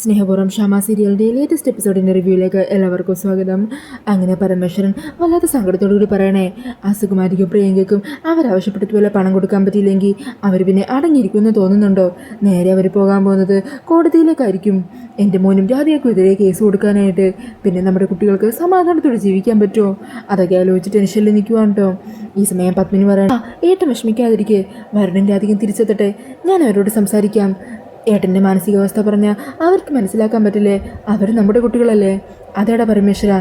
സ്നേഹപൂർവ്വം ഷാമ സീരിയലിൻ്റെ ലേറ്റസ്റ്റ് എപ്പിസോഡിൻ്റെ റിവ്യൂയിലേക്ക് എല്ലാവർക്കും സ്വാഗതം. അങ്ങനെ പരമേശ്വരൻ വല്ലാത്ത സങ്കടത്തോടുകൂടി പറയണേ, ആ സുകുമാരിക്കും പ്രിയങ്കയ്ക്കും അവരാവശ്യപ്പെട്ടതുപോലെ പണം കൊടുക്കാൻ പറ്റിയില്ലെങ്കിൽ അവർ പിന്നെ അടങ്ങിയിരിക്കുമെന്ന് തോന്നുന്നുണ്ടോ? നേരെ അവർ പോകാൻ പോകുന്നത് കോടതിയിലേക്കായിരിക്കും. എൻ്റെ മോനും രാധികയ്ക്കും എതിരെ കേസ് കൊടുക്കാനായിട്ട്. പിന്നെ നമ്മുടെ കുട്ടികൾക്ക് സമാധാനത്തോടെ ജീവിക്കാൻ പറ്റുമോ? അതൊക്കെ ആലോചിച്ച് ടെൻഷനിൽ നിൽക്കുവാണ് കേട്ടോ. ഈ സമയം പത്മിനി പറയണം, ഏട്ടൻ വിഷമിക്കാതിരിക്കെ, വരുണിൻ്റെ അധികം തിരിച്ചെത്തട്ടെ, ഞാൻ അവരോട് സംസാരിക്കാം. ഏട്ടൻ്റെ മാനസികാവസ്ഥ പറഞ്ഞാൽ അവർക്ക് മനസ്സിലാക്കാൻ പറ്റില്ലേ? അവർ നമ്മുടെ കുട്ടികളല്ലേ. അതേടാ പരമേശ്വര,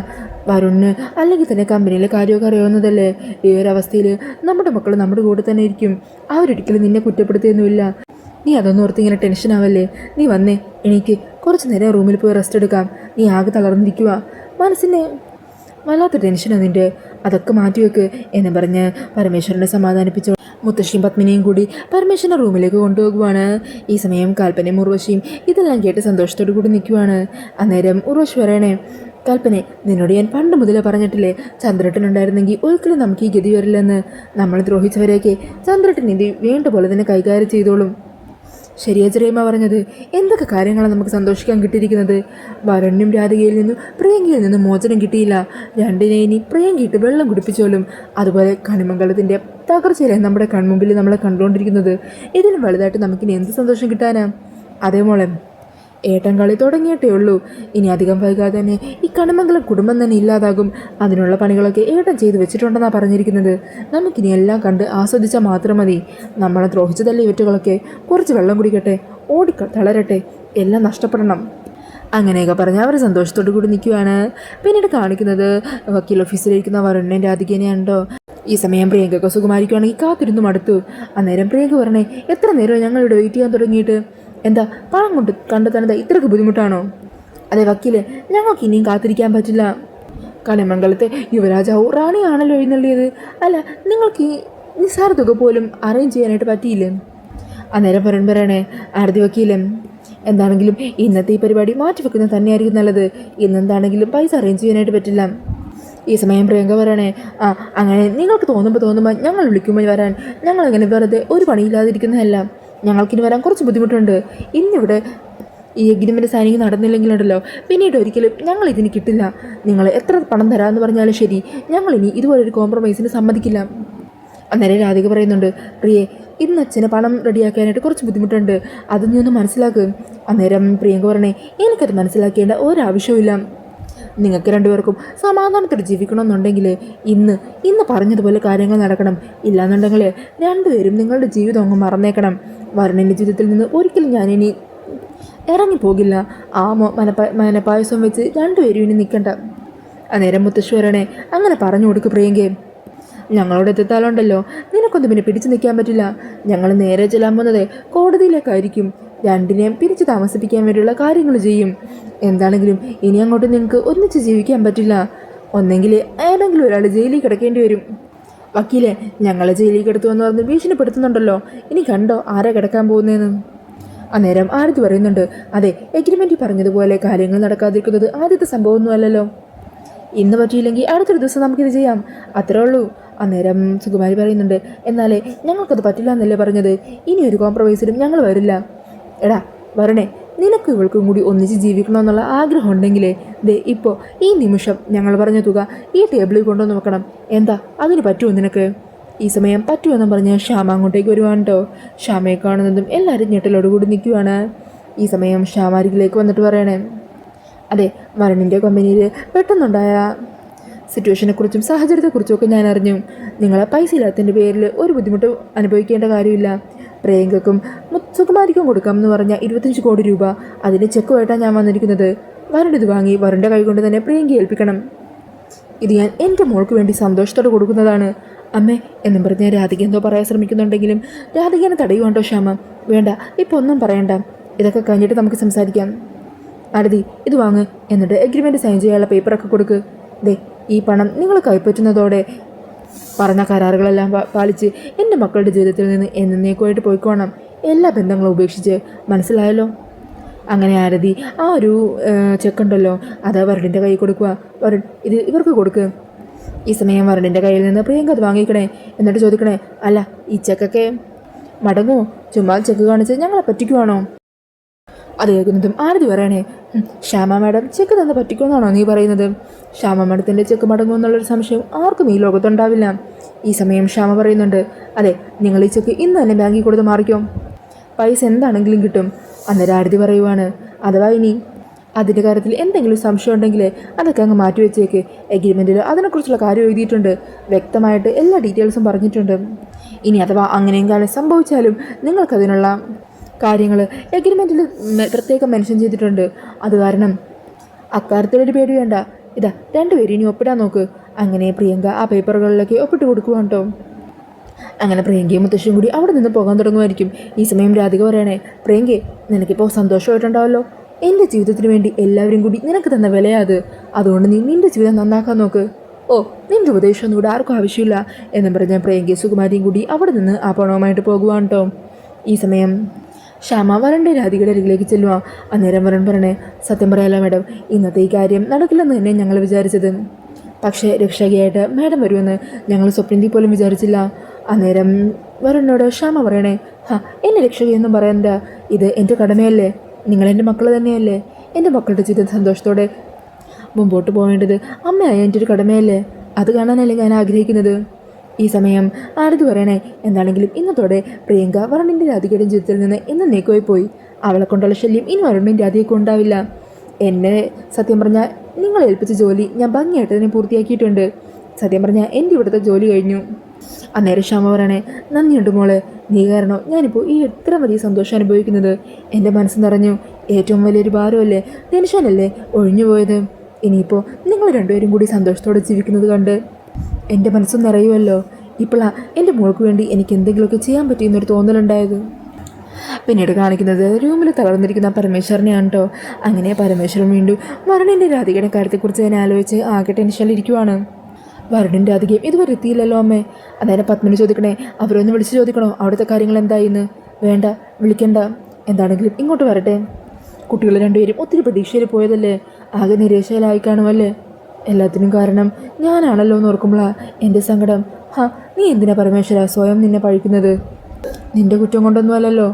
വരുണിന് അല്ലെങ്കിൽ തന്നെ കമ്പനിയിലെ കാര്യമൊക്കെ അറിയാവുന്നതല്ലേ. ഈ ഒരു അവസ്ഥയിൽ നമ്മുടെ മക്കൾ നമ്മുടെ കൂടെ തന്നെ ഇരിക്കും. അവരൊരിക്കലും നിന്നെ കുറ്റപ്പെടുത്തിയൊന്നുമില്ല. നീ അതൊന്നും ഓർത്ത് ഇങ്ങനെ ടെൻഷൻ ആവല്ലേ. നീ വന്നേ, എനിക്ക് കുറച്ച് നേരം റൂമിൽ പോയി റെസ്റ്റ് എടുക്കാം. നീ ആകെ തളർന്നിരിക്കുക, മനസ്സിനെ വല്ലാത്ത ടെൻഷനാണ് നിൻ്റെ. അതൊക്കെ മാറ്റിവെക്ക് എന്ന് പറഞ്ഞ് പരമേശ്വരനെ സമാധാനിപ്പിച്ചു. മുത്തശ്ശിയും പത്മിനിയും കൂടി പരമേശ്വരനെ റൂമിലേക്ക് കൊണ്ടുപോകുവാണ്. ഈ സമയം കാൽപ്പനയും ഉർവശിയും ഇതെല്ലാം കേട്ട് സന്തോഷത്തോടു കൂടി നിൽക്കുവാണ്. അന്നേരം ഉർവശി പറയണേ, കൽപ്പനെ, നിന്നോട് ഞാൻ പണ്ട് മുതലേ പറഞ്ഞിട്ടില്ലേ, ചന്ദ്രട്ടനുണ്ടായിരുന്നെങ്കിൽ ഒരിക്കലും നമുക്ക് ഈ ഗതി വരില്ലെന്ന്. നമ്മൾ ദ്രോഹിച്ചവരെയൊക്കെ ചന്ദ്രട്ടൻ ഇത് വേണ്ട പോലെ തന്നെ കൈകാര്യം ചെയ്തോളും. ശരിയാ ചെറിയമ്മ പറഞ്ഞത്. എന്തൊക്കെ കാര്യങ്ങളാണ് നമുക്ക് സന്തോഷിക്കാൻ കിട്ടിയിരിക്കുന്നത്. വരുണിനും രാധികയിൽ നിന്നും പ്രിയങ്കയിൽ നിന്നും മോചനം കിട്ടിയില്ല. രണ്ടിനെ ഇനി പ്രിയങ്കയിട്ട് വെള്ളം കുടിപ്പിച്ചോളും. അതുപോലെ കണിമംഗലത്തിൻ്റെ തകർച്ചയിലെ നമ്മുടെ കൺമുമ്പിൽ നമ്മളെ കണ്ടുകൊണ്ടിരിക്കുന്നത്. ഇതിലും വലുതായിട്ട് നമുക്കിനി എന്ത് സന്തോഷം കിട്ടാനാ? അതേ മോളെ, ഏട്ടൻ കളി തുടങ്ങിയിട്ടേ ഉള്ളൂ. ഇനി അധികം വൈകാതെ തന്നെ ഈ കണിമംഗലം കുടുംബം തന്നെ ഇല്ലാതാകും. അതിനുള്ള പണികളൊക്കെ ഏട്ടൻ ചെയ്തു വെച്ചിട്ടുണ്ടെന്നാണ് പറഞ്ഞിരിക്കുന്നത്. നമുക്കിനി എല്ലാം കണ്ട് ആസ്വദിച്ചാൽ മാത്രം മതി. നമ്മളെ ദ്രോഹിച്ചതല്ലേ ഇവറ്റുകളൊക്കെ. കുറച്ച് വെള്ളം കുടിക്കട്ടെ, തളരട്ടെ, എല്ലാം നഷ്ടപ്പെടണം. അങ്ങനെയൊക്കെ പറഞ്ഞ് അവർ സന്തോഷത്തോടു കൂടി നിൽക്കുകയാണ്. പിന്നീട് കാണിക്കുന്നത് വക്കീൽ ഓഫീസിലിരിക്കുന്ന വരുണിനെ രാധികനെയാണ് കേട്ടോ. ഈ സമയം പ്രിയങ്ക സുകുമാരിക്കുവാണെങ്കിൽ കാത്തിരുന്നു മടുത്തു. അന്നേരം പ്രിയങ്ക പറഞ്ഞേ, എത്ര നേരം ഞങ്ങളിവിടെ വെയിറ്റ് ചെയ്യാൻ തുടങ്ങിയിട്ട്? എന്താ പണം കൊണ്ട് കണ്ടെത്താനത് ഇത്രയ്ക്ക് ബുദ്ധിമുട്ടാണോ? അതെ വക്കീലെ, ഞങ്ങൾക്ക് ഇനിയും കാത്തിരിക്കാൻ പറ്റില്ല. കണിമംഗലത്തെ യുവരാജാവു റാണിയാണല്ലോ എഴുന്നള്ളിയത്. അല്ല, നിങ്ങൾക്ക് ഈ നിസ്സാര തുക പോലും അറേഞ്ച് ചെയ്യാനായിട്ട് പറ്റിയില്ലേ? അന്നേരം പറയണേ, ആരതി വക്കീലെ, എന്താണെങ്കിലും ഇന്നത്തെ ഈ പരിപാടി മാറ്റിവെക്കുന്നത് തന്നെയായിരിക്കും നല്ലത്. ഇന്നെന്താണെങ്കിലും പൈസ അറേഞ്ച് ചെയ്യാനായിട്ട് പറ്റില്ല. ഈ സമയം പ്രിയങ്ക പറയണേ, അങ്ങനെ നിങ്ങൾക്ക് തോന്നുമ്പോൾ ഞങ്ങൾ വിളിക്കുമ്പോൾ വരാൻ ഞങ്ങളങ്ങനെ വെറുതെ ഒരു പണിയില്ലാതിരിക്കുന്നതല്ല. ഞങ്ങൾക്കിനി വരാൻ കുറച്ച് ബുദ്ധിമുട്ടുണ്ട്. ഇന്നിവിടെ ഈ എഗ്രിമെൻ്റ് സൈനിങ് നടന്നില്ലെങ്കിലുണ്ടല്ലോ, പിന്നീട് ഒരിക്കലും ഞങ്ങൾ ഇതിന് കിട്ടില്ല. നിങ്ങൾ എത്ര പണം തരാമെന്ന് പറഞ്ഞാലും ശരി, ഞങ്ങളിനി ഇതുപോലൊരു കോംപ്രമൈസിന് സമ്മതിക്കില്ല. അന്നേരം രാധിക പറയുന്നുണ്ട്, പ്രിയെ, ഇന്ന് അച്ഛന് പണം റെഡിയാക്കാനായിട്ട് കുറച്ച് ബുദ്ധിമുട്ടുണ്ട്. അത് നീ ഒന്ന് മനസ്സിലാക്കും. അന്നേരം പ്രിയങ്ക പറഞ്ഞേ, എനിക്കത് മനസ്സിലാക്കേണ്ട ഒരാവശ്യവുമില്ല. നിങ്ങൾക്ക് രണ്ടുപേർക്കും സമാധാനത്തോടെ ജീവിക്കണമെന്നുണ്ടെങ്കിൽ ഇന്ന് പറഞ്ഞതുപോലെ കാര്യങ്ങൾ നടക്കണം. ഇല്ലാന്നുണ്ടെങ്കിൽ രണ്ടുപേരും നിങ്ങളുടെ ജീവിതം അങ്ങ് മറന്നേക്കണം. വരുണിൻ്റെ ജീവിതത്തിൽ നിന്ന് ഒരിക്കലും ഞാനിനി ഇറങ്ങിപ്പോകില്ല. ആ മനപ്പായസം വെച്ച് രണ്ടുപേരും ഇനി നിൽക്കണ്ട. അന്നേരം മുത്തശ്വരനെ അങ്ങനെ പറഞ്ഞു കൊടുക്ക് പ്രിയങ്കേ. ഞങ്ങളോട് എത്തിത്താലുണ്ടല്ലോ, നിനക്കൊന്നും പിന്നെ പിടിച്ചു നിൽക്കാൻ പറ്റില്ല. ഞങ്ങൾ നേരെ ചെല്ലാൻ പോകുന്നത് കോടതിയിലേക്കായിരിക്കും. രണ്ടിനെയും പിരിച്ചു താമസിപ്പിക്കാൻ വേണ്ടിയുള്ള കാര്യങ്ങൾ ചെയ്യും. എന്താണെങ്കിലും ഇനി അങ്ങോട്ട് നിങ്ങൾക്ക് ഒന്നിച്ച് ജീവിക്കാൻ പറ്റില്ല. ഒന്നെങ്കിൽ ഏതെങ്കിലും ഒരാൾ ജയിലിൽ കിടക്കേണ്ടി വരും. വക്കീലെ, ഞങ്ങളെ ജയിലിൽ കിടത്തുമെന്ന് പറഞ്ഞ് ഭീഷണിപ്പെടുത്തുന്നുണ്ടല്ലോ. ഇനി കണ്ടോ ആരാ കിടക്കാൻ പോകുന്നതെന്ന്? അന്നേരം ആരതി പറയുന്നുണ്ട്, അതെ, എഗ്രിമെൻറ്റിൽ പറഞ്ഞതുപോലെ കാര്യങ്ങൾ നടക്കാതിരിക്കുന്നത് ആദ്യത്തെ സംഭവമൊന്നുമല്ലല്ലോ. ഇന്ന് പറ്റിയില്ലെങ്കിൽ അടുത്തൊരു ദിവസം നമുക്കിത് ചെയ്യാം, അത്രേ ഉള്ളൂ. അന്നേരം സുകുമാരി പറയുന്നുണ്ട്, എന്നാലേ ഞങ്ങൾക്കത് പറ്റില്ല എന്നല്ലേ പറഞ്ഞത്. ഇനി ഒരു കോംപ്രമൈസിലും ഞങ്ങൾ വരില്ല. എടാ വരണേ, നിനക്കും ഇവൾക്കും കൂടി ഒന്നിച്ച് ജീവിക്കണമെന്നുള്ള ആഗ്രഹം ഉണ്ടെങ്കിലേ ഇപ്പോൾ ഈ നിമിഷം ഞങ്ങൾ പറഞ്ഞ തുക ഈ ടേബിളിൽ കൊണ്ടുവന്ന് വെക്കണം. എന്താ അതിന് പറ്റുമോ നിനക്ക്? ഈ സമയം പറ്റുമെന്നും പറഞ്ഞ് ശ്യാമ അങ്ങോട്ടേക്ക് വരുവാണ് കേട്ടോ. ശ്യാമയെ കാണുന്നതും എല്ലാവരും ഞെട്ടലോടുകൂടി നിൽക്കുവാണ്. ഈ സമയം ശ്യാമ അരികിലേക്ക് വന്നിട്ട് പറയണേ, അതെ, വരുണിൻ്റെ കമ്പനിയിൽ പെട്ടെന്നുണ്ടായ സിറ്റുവേഷനെക്കുറിച്ചും സാഹചര്യത്തെക്കുറിച്ചും ഒക്കെ ഞാൻ അറിഞ്ഞു. നിങ്ങളെ പൈസ ഇല്ലാത്തതിൻ്റെ പേരിൽ ഒരു ബുദ്ധിമുട്ട് അനുഭവിക്കേണ്ട കാര്യമില്ല. പ്രിയങ്കയ്ക്കും സുകുമാരിക്കും കൊടുക്കാമെന്ന് പറഞ്ഞ 25 കോടി രൂപ, അതിൻ്റെ ചെക്കുമായിട്ടാണ് ഞാൻ വന്നിരിക്കുന്നത്. വരുൺ ഇത് വാങ്ങി വരുണിൻ്റെ കൈ കൊണ്ട് തന്നെ പ്രിയങ്കയെ ഏൽപ്പിക്കണം. ഇത് ഞാൻ എൻ്റെ മോൾക്ക് വേണ്ടി സന്തോഷത്തോടെ കൊടുക്കുന്നതാണ്. അമ്മേ എന്നും പറഞ്ഞ് രാധിക എന്തോ പറയാൻ ശ്രമിക്കുന്നുണ്ടെങ്കിലും രാധികനെ തടയുവാണ്ടോ ശ്യാമ. വേണ്ട, ഇപ്പോൾ ഒന്നും പറയണ്ട, ഇതൊക്കെ കഴിഞ്ഞിട്ട് നമുക്ക് സംസാരിക്കാം. ആരതി, ഇത് വാങ്ങ്, എന്നിട്ട് എഗ്രിമെൻറ്റ് സൈൻ ചെയ്യാനുള്ള പേപ്പറൊക്കെ കൊടുക്ക്. ഈ പണം നിങ്ങൾ കൈപ്പറ്റുന്നതോടെ പറഞ്ഞ കരാറുകളെല്ലാം പാലിച്ച് എൻ്റെ മക്കളുടെ ജീവിതത്തിൽ നിന്ന് എന്നേക്കുമായിട്ട് പോയിക്കോണം. എല്ലാ ബന്ധങ്ങളും ഉപേക്ഷിച്ച്, മനസ്സിലായല്ലോ? അങ്ങനെ ആരതി ആ ഒരു ചെക്കുണ്ടല്ലോ, അത് വരുണിൻ്റെ കൈ കൊടുക്കുക. വരുൺ, ഇത് ഇവർക്ക് കൊടുക്ക്. ഈ സമയം വരുണിൻ്റെ കയ്യിൽ നിന്ന് പ്രിയങ്ക അത് വാങ്ങിക്കണേ. എന്നിട്ട് ചോദിക്കണേ, അല്ല ഈ ചെക്കൊക്കെ മടങ്ങുമോ? ചുമ്മാ ചെക്ക് കാണിച്ച് ഞങ്ങളെ പറ്റിക്കുവാണോ? അത് കേൾക്കുന്നതും ആരതി പറയണേ, ശ്യാമ മാഡം ചെക്ക് തന്ന് പറ്റിക്കുമെന്നാണോ നീ പറയുന്നത്? ശ്യാമ മാഡത്തിൻ്റെ ചെക്ക് മടങ്ങുമെന്നുള്ളൊരു സംശയം ആർക്കും ഈ ലോകത്തുണ്ടാവില്ല. ഈ സമയം ശ്യാമ പറയുന്നുണ്ട്, അതെ, നിങ്ങൾ ഈ ചെക്ക് ഇന്ന് തന്നെ ബാങ്കിൽ കൊടുത്ത് മാറിക്കോ, പൈസ എന്താണെങ്കിലും കിട്ടും. അന്നേരം ആരതി പറയുവാണ്, അഥവാ ഇനി അതിൻ്റെ കാര്യത്തിൽ എന്തെങ്കിലും സംശയം ഉണ്ടെങ്കിൽ അതൊക്കെ അങ്ങ് മാറ്റിവെച്ചേക്ക്. എഗ്രിമെൻറ്റിൽ അതിനെക്കുറിച്ചുള്ള കാര്യം എഴുതിയിട്ടുണ്ട്, വ്യക്തമായിട്ട് എല്ലാ ഡീറ്റെയിൽസും പറഞ്ഞിട്ടുണ്ട്. ഇനി അഥവാ അങ്ങനെയും കാലം സംഭവിച്ചാലും നിങ്ങൾക്കതിനുള്ള കാര്യങ്ങൾ എഗ്രിമെൻറ്റിൽ പ്രത്യേകം മെൻഷൻ ചെയ്തിട്ടുണ്ട്. അത് കാരണം അക്കാര്യത്തിലൊരു പേടി വേണ്ട. ഇതാ രണ്ടുപേരും ഇനി ഒപ്പിടാൻ നോക്ക്. അങ്ങനെ പ്രിയങ്ക ആ പേപ്പറുകളിലേക്ക് ഒപ്പിട്ട് കൊടുക്കുവാണ് കേട്ടോ. അങ്ങനെ പ്രിയങ്കയും മുത്തശ്ശിയും കൂടി അവിടെ നിന്ന് പോകാൻ തുടങ്ങുമായിരിക്കും. ഈ സമയം രാധിക പറയണേ, പ്രിയങ്കയെ നിനക്കിപ്പോൾ സന്തോഷമായിട്ടുണ്ടാവല്ലോ. എൻ്റെ ജീവിതത്തിന് വേണ്ടി എല്ലാവരും കൂടി നിനക്ക് തന്ന വിലയാത്. അതുകൊണ്ട് നീ നിൻ്റെ ജീവിതം നന്നാക്കാൻ നോക്ക്. ഓ, നിൻ്റെ ഉപദേശമൊന്നും ഇവിടെ ആർക്കും ആവശ്യമില്ല എന്നും പറഞ്ഞാൽ പ്രിയങ്കയും സുകുമാരിയും കൂടി അവിടെ നിന്ന് ആ പണവുമായിട്ട് പോകുവാണ് കേട്ടോ. ഈ സമയം ശ്യാമ വരൻ്റെ രാധികയുടെ അരികിലേക്ക് ചെല്ലുക. അന്നേരം വരൻ പറയണേ, സത്യം പറയാലോ മാഡം, ഇന്നത്തെ ഈ കാര്യം നടക്കില്ലെന്ന് തന്നെ ഞങ്ങൾ വിചാരിച്ചത്. പക്ഷേ രക്ഷകയായിട്ട് മാഡം വരുമെന്ന് ഞങ്ങൾ സ്വപ്നത്തിൽ പോലും വിചാരിച്ചില്ല. അന്നേരം വരനോട് ശ്യാമ പറയണേ, എന്നെ രക്ഷകയൊന്നും പറയണ്ട, ഇത് എൻ്റെ കടമയല്ലേ, നിങ്ങളെൻ്റെ മക്കൾ തന്നെയല്ലേ. എൻ്റെ മക്കളുടെ ജീവിതം സന്തോഷത്തോടെ മുമ്പോട്ട് പോകേണ്ടത് അമ്മയായ എൻ്റെ ഒരു കടമയല്ലേ, അത് കാണാനല്ലേ ഞാൻ ആഗ്രഹിക്കുന്നത്. ഈ സമയം ആരതി പറയണേ, എന്താണെങ്കിലും ഇന്നത്തോടെ പ്രിയങ്ക വരണിൻ്റെ രാധികയുടെ ജീവിതത്തിൽ നിന്ന് ഇന്ന് നീക്കുമായി പോയി. അവളെ കൊണ്ടുള്ള ശല്യം ഇനി വരണിൻ്റെ രാധികയ്ക്ക് ഉണ്ടാവില്ല. എന്നെ സത്യം പറഞ്ഞാൽ നിങ്ങൾ ഏൽപ്പിച്ച ജോലി ഞാൻ ഭംഗിയായിട്ട് തന്നെ പൂർത്തിയാക്കിയിട്ടുണ്ട്. സത്യം പറഞ്ഞാൽ എൻ്റെ ഇവിടുത്തെ ജോലി കഴിഞ്ഞു. അന്നേരം ശ്യാമ പറയണേ, നന്ദിയുണ്ട് മോളെ, നീ കാരണം ഞാനിപ്പോൾ ഈ എത്ര വലിയ സന്തോഷം അനുഭവിക്കുന്നത്. എൻ്റെ മനസ്സ് നിറഞ്ഞു. ഏറ്റവും വലിയൊരു ഭാരമല്ലേ, ടെൻഷനല്ലേ ഒഴിഞ്ഞു പോയത്. ഇനിയിപ്പോൾ നിങ്ങൾ രണ്ടുപേരും കൂടി സന്തോഷത്തോടെ ജീവിക്കുന്നത് കണ്ട് എൻ്റെ മനസ്സും നിറയുമല്ലോ. ഇപ്പോഴാണ് എൻ്റെ മോൾക്ക് വേണ്ടി എനിക്ക് എന്തെങ്കിലുമൊക്കെ ചെയ്യാൻ പറ്റിയെന്നൊരു തോന്നലുണ്ടായത്. പിന്നീട് കാണിക്കുന്നത് റൂമിൽ തളർന്നിരിക്കുന്ന പരമേശ്വരനെയാണ് കേട്ടോ. അങ്ങനെ പരമേശ്വരൻ വീണ്ടും വരണിൻ്റെ രാധികയുടെ കാര്യത്തെക്കുറിച്ച് ഞാൻ ആലോചിച്ച് ആകെ ടെൻഷനിലിരിക്കുവാണ്. വരണിൻ്റെ രാധികയും ഇതുവരെ എത്തിയില്ലല്ലോ അമ്മേ. അന്നേരം പത്മിനി ചോദിക്കണേ, അവരൊന്ന് വിളിച്ച് ചോദിക്കണോ അവിടുത്തെ കാര്യങ്ങൾ എന്തായിന്ന്? വേണ്ട, വിളിക്കണ്ട, എന്താണെങ്കിലും ഇങ്ങോട്ട് വരട്ടെ. കുട്ടികൾ രണ്ടുപേരും ഒത്തിരി പ്രതീക്ഷയിൽ പോയതല്ലേ, ആകെ നിരാശയിലായി കാണുമല്ലേ. എല്ലാത്തിനും കാരണം ഞാനാണല്ലോ എന്ന് ഓർക്കുമ്പോഴാണ് എൻ്റെ സങ്കടം. നീ എന്തിനാ പരമേശ്വര സ്വയം നിന്നെ പഴിക്കുന്നത്? നിൻ്റെ കുറ്റം കൊണ്ടൊന്നും അല്ലല്ലോ.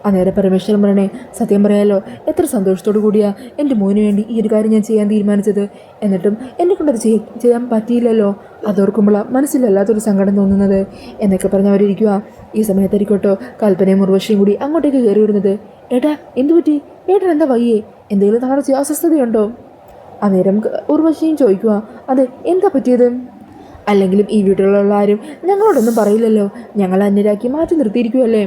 അന്നേരം പരമേശ്വരൻ പറയണേ, സത്യം പറയാലോ, എത്ര സന്തോഷത്തോടു കൂടിയാണ് എൻ്റെ മോന് വേണ്ടി ഈ ഒരു കാര്യം ഞാൻ ചെയ്യാൻ തീരുമാനിച്ചത്. എന്നിട്ടും എന്നെക്കൊണ്ടത് ചെയ്യാൻ പറ്റിയില്ലല്ലോ. അതോർക്കുമ്പോഴാണ് മനസ്സിലല്ലാത്തൊരു സങ്കടം തോന്നുന്നത് എന്നൊക്കെ പറഞ്ഞവരിയ്ക്കുക. ഈ സമയത്തായിരിക്കോട്ടോ കൽപ്പനയും ഉർവശിയും കൂടി അങ്ങോട്ടേക്ക് കയറി വരുന്നത്. ഏട്ടാ എന്തു പറ്റി? ഏട്ടൻ എന്താ വയ്യേ? എന്തെങ്കിലും തളർച്ച അസ്വസ്ഥതയുണ്ടോ? അന്നേരം ഉർവശിയും ചോദിക്കുക, അതെ, എന്താ പറ്റിയത്? അല്ലെങ്കിലും ഈ വീട്ടിലുള്ള ആരും ഞങ്ങളോടൊന്നും പറയില്ലല്ലോ, ഞങ്ങൾ അന്യരാക്കി മാറ്റി നിർത്തിയിരിക്കുമല്ലേ.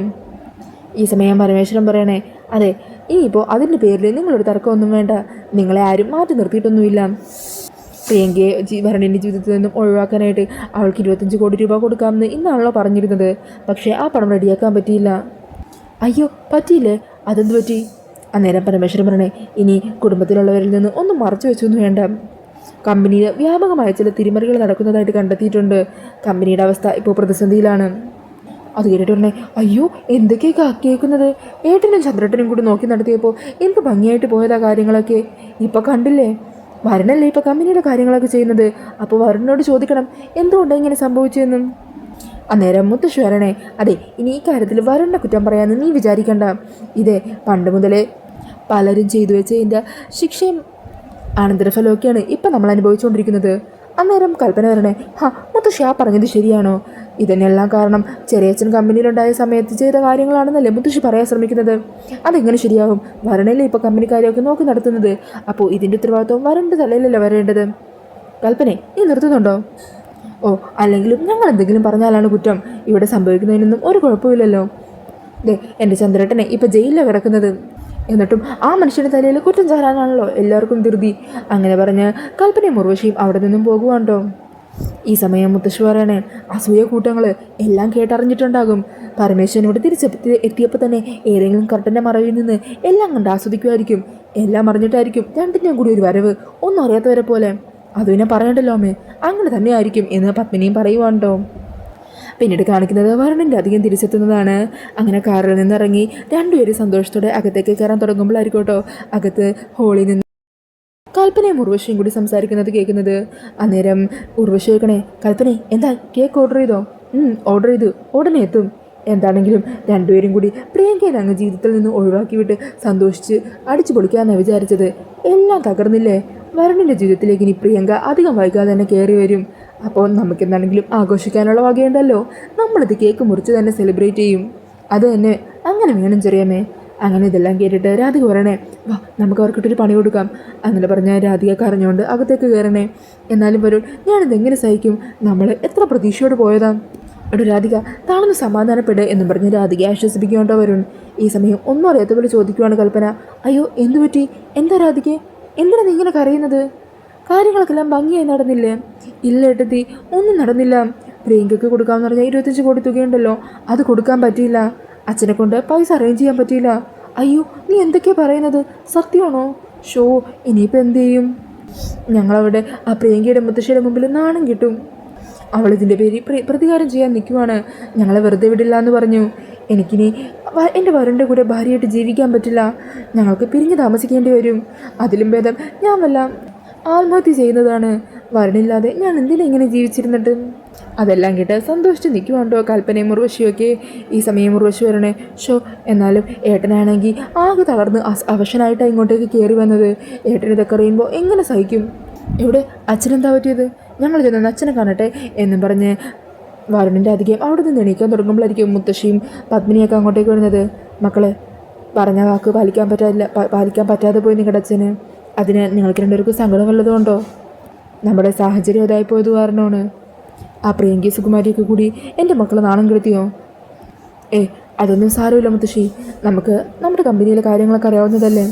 ഈ സമയം പരമേശ്വരൻ പറയണേ, അതെ, ഇനിയിപ്പോൾ അതിൻ്റെ പേരിൽ നിങ്ങളൊരു തർക്കമൊന്നും വേണ്ട, നിങ്ങളെ ആരും മാറ്റി നിർത്തിയിട്ടൊന്നുമില്ല. പ്രിയങ്കയെ വരണിൻ്റെ ജീവിതത്തിൽ നിന്നും ഒഴിവാക്കാനായിട്ട് അവൾക്ക് 25 കോടി രൂപ കൊടുക്കാമെന്ന് ഇന്നാണല്ലോ പറഞ്ഞിരുന്നത്. പക്ഷേ ആ പണം റെഡിയാക്കാൻ പറ്റിയില്ല. അയ്യോ, പറ്റിയില്ലേ? അതെന്ത് പറ്റി? അന്നേരം പരമേശ്വരൻ പറയണേ, ഇനി കുടുംബത്തിലുള്ളവരിൽ നിന്ന് ഒന്നും മറച്ചു വെച്ചൊന്നും വേണ്ട. കമ്പനിയിൽ വ്യാപകമായ ചില തിരിമറികൾ നടക്കുന്നതായിട്ട് കണ്ടെത്തിയിട്ടുണ്ട്. കമ്പനിയുടെ അവസ്ഥ ഇപ്പോൾ പ്രതിസന്ധിയിലാണ്. അത് കേട്ടിട്ട് പറഞ്ഞേ, അയ്യോ, എന്തൊക്കെയൊക്കെ കേൾക്കുന്നത്? ഏട്ടനും ചന്ദ്രേട്ടനും കൂടി നോക്കി നടത്തിയപ്പോൾ എന്ത് ഭംഗിയായിട്ട് പോയതാ കാര്യങ്ങളൊക്കെ. ഇപ്പോൾ കണ്ടില്ലേ, വരണല്ലേ ഇപ്പോൾ കമ്പനിയുടെ കാര്യങ്ങളൊക്കെ ചെയ്യുന്നത്. അപ്പോൾ വരനോട് ചോദിക്കണം എന്തുകൊണ്ടാണ് ഇങ്ങനെ സംഭവിച്ചതെന്നും. അന്നേരം മുത്തശ്ശി വരണേ, അതെ, ഇനി ഈ കാര്യത്തിൽ വരണ്ട കുറ്റം പറയാമെന്ന് നീ വിചാരിക്കണ്ട. ഇതേ പണ്ട് മുതലേ പലരും ചെയ്തു വെച്ചതിൻ്റെ ശിക്ഷയും അനന്തരഫലമൊക്കെയാണ് ഇപ്പം നമ്മൾ അനുഭവിച്ചുകൊണ്ടിരിക്കുന്നത്. അന്നേരം കൽപ്പന വരണേ, മുത്തശ്ശി ആ പറഞ്ഞത് ശരിയാണോ? ഇതിനെല്ലാം കാരണം ചെറിയച്ഛൻ കമ്പനിയിലുണ്ടായ സമയത്ത് ചെയ്ത കാര്യങ്ങളാണെന്നല്ലേ മുത്തശ്ശി പറയാൻ ശ്രമിക്കുന്നത്. അതെങ്ങനെ ശരിയാകും? വരണല്ലേ ഇപ്പോൾ കമ്പനിക്കാരെയൊക്കെ നോക്കി നടത്തുന്നത്. അപ്പോൾ ഇതിൻ്റെ ഉത്തരവാദിത്വം വരൻ്റെ തലയിലല്ലേ വരേണ്ടത്. കൽപ്പനെ, നീ നിർത്തുന്നുണ്ടോ? ഓ, അല്ലെങ്കിലും ഞങ്ങൾ എന്തെങ്കിലും പറഞ്ഞാലാണ് കുറ്റം. ഇവിടെ സംഭവിക്കുന്നതിനൊന്നും ഒരു കുഴപ്പമില്ലല്ലോ. ദേ, എൻ്റെ ചന്ദ്രേട്ടനെ ഇപ്പോൾ ജയിലിലാണ് കിടക്കുന്നത്. എന്നിട്ടും ആ മനുഷ്യൻ്റെ തലയിൽ കുറ്റം ചാരാനാണല്ലോ എല്ലാവർക്കും ധൃതി. അങ്ങനെ പറഞ്ഞ് കൽപ്പനയും ഉർവശിയും അവിടെ നിന്നും പോകുവാണ്ടോ. ഈ സമയം മുത്തശ്ശി പറയണേ, അസൂയ കൂട്ടങ്ങൾ എല്ലാം കേട്ടറിഞ്ഞിട്ടുണ്ടാകും. പരമേശ്വരനോട് എത്തിയപ്പോൾ തന്നെ ഏതെങ്കിലും കർട്ടൻ്റെ മറവിൽ നിന്ന് എല്ലാം കണ്ട് ആസ്വദിക്കുമായിരിക്കും. എല്ലാം അറിഞ്ഞിട്ടായിരിക്കും രണ്ടിൻ്റെയും കൂടി ഒരു വരവ്, ഒന്നും അറിയാത്തവരെ പോലെ. അത് പിന്നെ പറയണ്ടല്ലോ അമ്മേ, അങ്ങനെ തന്നെയായിരിക്കും എന്ന് പത്മിനിയും പറയുവാണ്ടോ. പിന്നീട് കാണിക്കുന്നത് വരണിൻ്റെ അധികം തിരിച്ചെത്തുന്നതാണ്. അങ്ങനെ കാറിൽ നിന്നിറങ്ങി രണ്ടുപേരും സന്തോഷത്തോടെ അകത്തേക്ക് കയറാൻ തുടങ്ങുമ്പോഴായിരിക്കോട്ടോ അകത്ത് ഹോളിൽ നിന്ന് കൽപ്പനയും ഉർവശിയും കൂടി സംസാരിക്കുന്നത് കേൾക്കുന്നത്. അന്നേരം ഉർവശി കേൾക്കണേ, കൽപ്പനെ എന്താ കേക്ക് ഓർഡർ ചെയ്തോ? ഓർഡർ ചെയ്തു, ഉടനെ എത്തും. എന്താണെങ്കിലും രണ്ടുപേരും കൂടി പ്രിയങ്കയെ അങ്ങ് ജീവിതത്തിൽ നിന്ന് ഒഴിവാക്കി വിട്ട് സന്തോഷിച്ച് അടിച്ചു പൊളിക്കാമെന്നാണ് വിചാരിച്ചത്. എല്ലാം തകർന്നില്ലേ? വരുണിൻ്റെ ജീവിതത്തിലേക്ക് ഇനി പ്രിയങ്ക അധികം വൈകാതെ തന്നെ കയറി വരും. അപ്പോൾ നമുക്കെന്താണെങ്കിലും ആഘോഷിക്കാനുള്ള വകയുണ്ടല്ലോ. നമ്മളിത് കേക്ക് മുറിച്ച് തന്നെ സെലിബ്രേറ്റ് ചെയ്യും. അത് തന്നെ അങ്ങനെ വേണം ചെറിയമ്മേ. അങ്ങനെ ഇതെല്ലാം കേട്ടിട്ട് രാധിക പറയണേ, വാ നമുക്ക് അവർക്കിട്ടൊരു പണി കൊടുക്കാം. അങ്ങനെ പറഞ്ഞാൽ രാധിക കരഞ്ഞുകൊണ്ട് അകത്തേക്ക് കയറണേ. എന്നാലും വരും, ഞാനിതെങ്ങനെ സഹിക്കും? നമ്മൾ എത്ര പ്രതീക്ഷയോട് പോയതാ. എടോ രാധിക, താളൊന്ന് സമാധാനപ്പെട് എന്നും പറഞ്ഞ് രാധിക ആശ്വസിപ്പിക്കേണ്ടോ വരുൺ. ഈ സമയം ഒന്നും അറിയാത്ത പോലെ ചോദിക്കുവാണ് കൽപ്പന. അയ്യോ എന്തു പറ്റി? എന്താ രാധിക? എന്തിനാ നീ ഇങ്ങനെ കരയുന്നത്? കാര്യങ്ങളൊക്കെല്ലാം ഭംഗിയായി നടന്നില്ലേ? ഇല്ല ഏട്ടത്തി, ഒന്നും നടന്നില്ല. പ്രിയങ്കയ്ക്ക് കൊടുക്കാമെന്ന് പറഞ്ഞാൽ 25 കോടി തുകയുണ്ടല്ലോ, അത് കൊടുക്കാൻ പറ്റിയില്ല. അച്ഛനെ കൊണ്ട് പൈസ അറേഞ്ച് ചെയ്യാൻ പറ്റിയില്ല. അയ്യോ നീ എന്തൊക്കെയാണ് പറയുന്നത്? സത്യമാണോ? ഷോ ഇനിയിപ്പോൾ എന്തു ചെയ്യും? ഞങ്ങളവിടെ ആ പ്രിയങ്കയുടെ മുത്തശ്ശിയുടെ മുമ്പിൽ നാണം കിട്ടും. അവളിതിൻ്റെ പേരിൽ പ്രതികാരം ചെയ്യാൻ നിൽക്കുവാണ്. ഞങ്ങളെ വെറുതെ വിടില്ല എന്ന് പറഞ്ഞു. എനിക്കിനി എൻ്റെ വരുണിൻ്റെ കൂടെ ഭാര്യയായിട്ട് ജീവിക്കാൻ പറ്റില്ല. ഞങ്ങൾക്ക് പിരിഞ്ഞ് താമസിക്കേണ്ടി വരും. അതിലും ഭേദം ഞാൻ വല്ല ആത്മഹത്യ ചെയ്യുന്നതാണ്. വരുണില്ലാതെ ഞാൻ എന്തിനാ ഇങ്ങനെ ജീവിച്ചിരുന്നിട്ട്? അതെല്ലാം കേട്ട് സന്തോഷിച്ച് നിൽക്കുവാണ്ടോ കൽപ്പനയും മുറുവശിയൊക്കെ. ഈ സമയം മുറുവശി വരണേ. ഷോ എന്നാലും ഏട്ടനാണെങ്കിൽ ആകെ തളർന്ന് അവശനായിട്ടാണ് ഇങ്ങോട്ടേക്ക് കയറി വന്നത്. ഏട്ടൻ ഇതൊക്കെ അറിയുമ്പോൾ എങ്ങനെ സഹിക്കും? ഇവിടെ അച്ഛനെന്താ പറ്റിയത്? ഞങ്ങൾ ചെന്ന് അച്ഛനെ കാണട്ടെ എന്നും പറഞ്ഞ് വരുണിൻ്റെ അധികം അവിടെ നിന്ന് എണീക്കാൻ തുടങ്ങുമ്പോഴായിരിക്കും മുത്തശ്ശിയും പത്മിനിയൊക്കെ അങ്ങോട്ടേക്ക് വരുന്നത്. മക്കളെ, പറഞ്ഞ വാക്ക് പാലിക്കാൻ പറ്റാതെ പോയി നിങ്ങളുടെ അച്ഛന്. അതിന് നിങ്ങൾക്ക് രണ്ടുപേർക്കും സങ്കടം വല്ലതുകൊണ്ടോ? നമ്മുടെ സാഹചര്യം അതായിപ്പോയത് കാരണമാണ്. ആ പ്രിയങ്കി സുകുമാരിയൊക്കെ കൂടി എൻ്റെ മക്കളെ നാണം കെടുത്തിയോ? അതൊന്നും സാരമില്ല മുത്തശ്ശി, നമുക്ക് നമ്മുടെ കമ്പനിയിലെ കാര്യങ്ങളൊക്കെ അറിയാവുന്നതല്ലേ.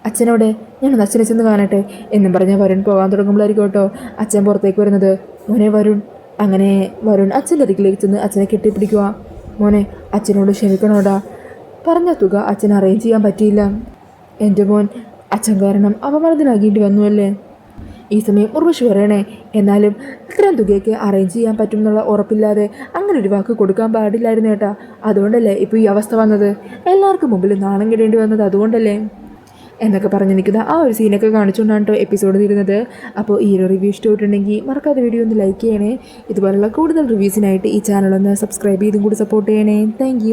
അച്ഛനോടെ ഞാനൊന്ന് അച്ഛനെ ചെന്ന് കാണട്ടെ എന്നും പറഞ്ഞാൽ വരുൺ പോകാൻ തുടങ്ങുമ്പോഴായിരിക്കും കേട്ടോ അച്ഛൻ പുറത്തേക്ക് വരുന്നത്. മോനെ വരുൺ. അങ്ങനെ വരുൺ അച്ഛൻ്റെ അടുക്കിലേക്ക് ചെന്ന് അച്ഛനെ കെട്ടിപ്പിടിക്കുക. മോനെ, അച്ഛനോട് ക്ഷമിക്കണോടാ. പറഞ്ഞ തുക അച്ഛൻ അറേഞ്ച് ചെയ്യാൻ പറ്റിയില്ല. എൻ്റെ മോൻ അച്ഛൻ കാരണം അപമാനത്തിനാകേണ്ടി വന്നുവല്ലേ. ഈ സമയം ഉർവശി പറയണേ, എന്നാലും ഇത്രയും തുകയ്ക്ക് അറേഞ്ച് ചെയ്യാൻ പറ്റും എന്നുള്ള ഉറപ്പില്ലാതെ അങ്ങനെ ഒരു വാക്ക് കൊടുക്കാൻ പാടില്ലായിരുന്നു ഏട്ടാ. അതുകൊണ്ടല്ലേ ഇപ്പോൾ ഈ അവസ്ഥ വന്നത്. എല്ലാവർക്കും മുമ്പിൽ നാണം കെടേണ്ടി വന്നത് അതുകൊണ്ടല്ലേ എന്നൊക്കെ പറഞ്ഞ് നിൽക്കുന്ന ആ ഒരു സീനൊക്കെ കാണിച്ചുകൊണ്ടാണ് കേട്ടോ എപ്പിസോഡ് തീരുന്നത്. അപ്പോൾ ഈ ഒരു റിവ്യൂ ഇഷ്ടപ്പെട്ടിട്ടുണ്ടെങ്കിൽ മറക്കാതെ വീഡിയോ ഒന്ന് ലൈക്ക് ചെയ്യണേ. ഇതുപോലുള്ള കൂടുതൽ റിവ്യൂസിനായിട്ട് ഈ ചാനലൊന്ന് സബ്സ്ക്രൈബ് ചെയ്തും കൂടി സപ്പോർട്ട് ചെയ്യണേ. താങ്ക്